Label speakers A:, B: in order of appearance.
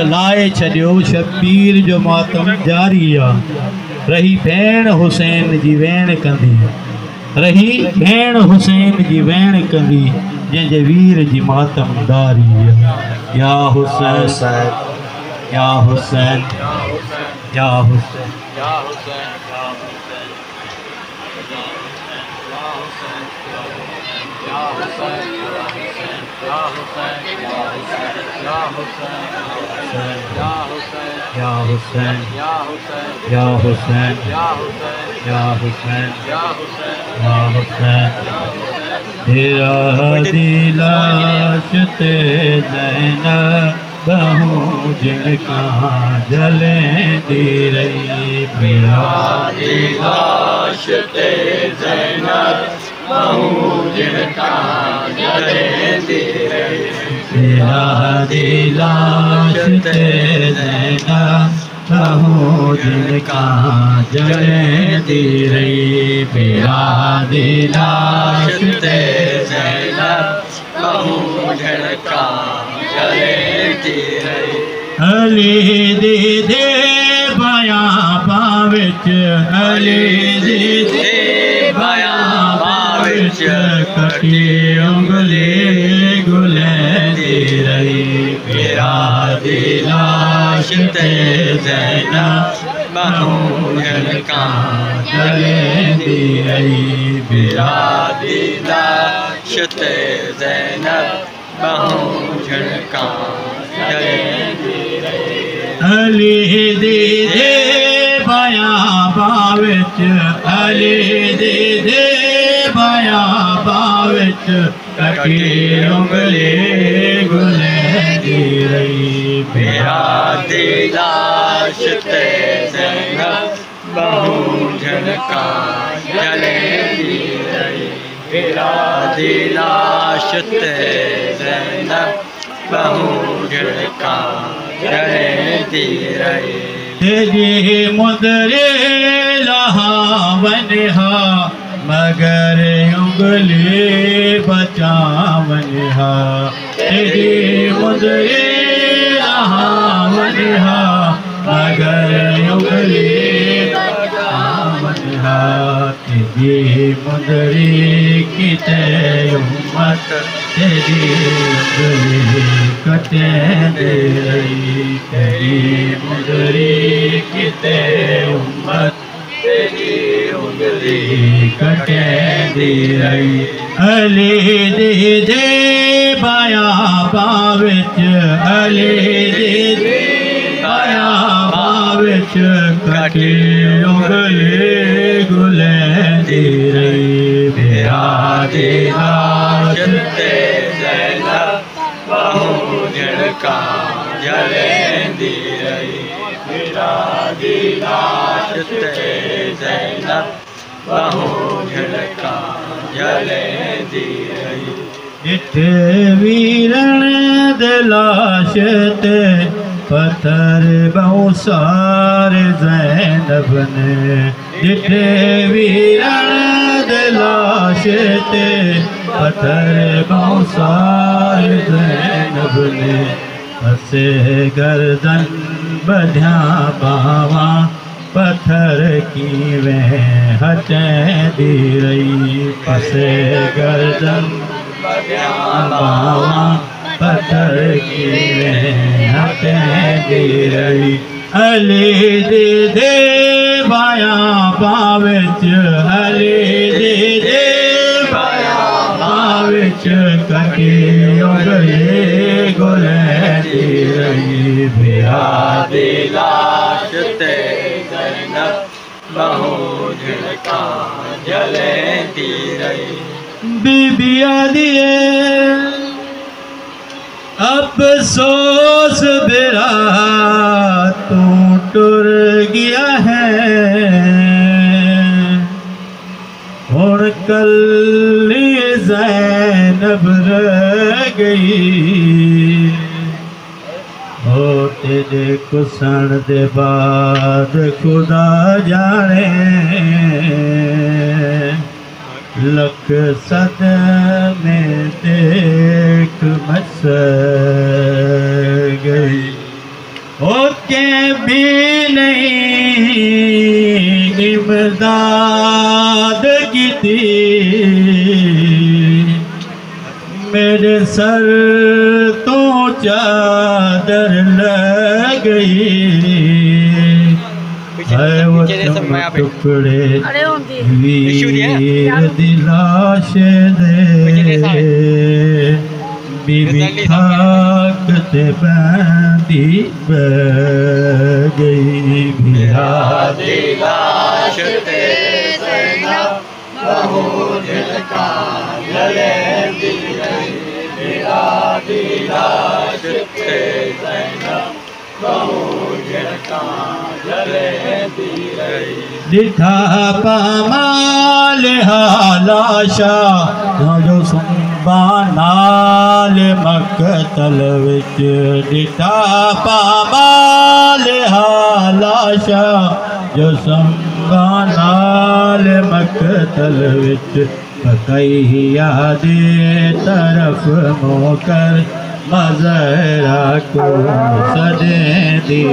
A: लाए छॾियो शबीर जो मातम जारी आ। रही भेण हुसैन जी वेण कंदी, रही भेण हुसैन जी वेण कंदी, जंहिंजे वीर जी मातम दारी आ। या हुसैन या हुसैन या हुसैन या हुसैन या हुसैन या हुसैन या हुसैन या हुसैन तेरा दिलाश ते ज़ैनब बहू जिनका जलेंदी रही। मेरा दिलाश ते ज़ैनब बहू जिनका जलेंदी रही। मेरा दिलाश ते ज़ैनब बहू जिनका जलेंदी रही। मेरा दिलाश ते ज़ैनब बहू जिनका जलेंदी रही। अली दीदे बयां बाविच, अली दीदे बयां बाविच, कटी उंगली गुलेंदी रही। मेरा दिलाश ते ज़ैनब बहू जिनका जलेंदी रही। मेरा दिलाश ते ज़ैनब बहू जिनका जलेंदी रही। अली दीदे बयां बाविच, अली दीदे बयां बाविच, कटी उंगली गुलेंदी रही। मेरा दिलाश ते ज़ैनब बहू जिनका जलेंदी रही। मेरा दिलाश ते ज़ैनब बहू जिनका जलेंदी रही। तेरी मुदरे लहावन हा, मगर उंगली बचावन हा। तेरी मुदरे लहावन हा, मगर उंगली बचावन हा। तेरी मुदरी किते उम्मत, तेरी उंगली कटेंदी रही। तेरी मुदरी किते उम्मत, तेरी उंगली कटेंदी रही। अली दीदे बयां बाविच, अली दीदे बयां बाविच, कटी उंगली गुलेंदी रही। मेरा दिलाश ते ज़ैनब बहू जिनका जलेंदी रही। मेरा दिलाश ते ज़ैनब बहू जिनका जलेंदी रही। जिथे वीरन दे लाश ते पत्थर बहुसार ज़ैनब ने। जिथे वीरन दे लाश ते पत्थर बहुसार ज़ैनब ने। पसे गर्दन बध्या बावा, पत्थर कीवें हटेंदी रही। पसे गर्दन बध्या बावा, पत्थर कीवें हटेंदी रही। अली दीदे बयां बाविच, अली दीदे बयां बाविच, कटी उंगली गुलेंदी रही। मेरा दिलाश ते ज़ैनब बहू जिनका जलेंदी रही। बीबी आदिए अफसोस बेरा तू टुर गया है। हुण कल्ली ज़ैनब रह गई। हो तेरे कुसण दे बाद खुदा जाने, लख सदमे देख मस गई। होके भी नहीं इमदाद की थी, मेरे सर तो चादर लग गई है वो टुकड़े वीर दिलाश दे, बीबी थाक ते बंदी गई मेरा दिलाश ते दिखा पामाल हालाशा जो सुबानाल मकतल विच, दिखा पामाल हालाशा जो सुबानाल मकतल विच, बकैया दे तरफ मोकर मज़रा को सदे दी।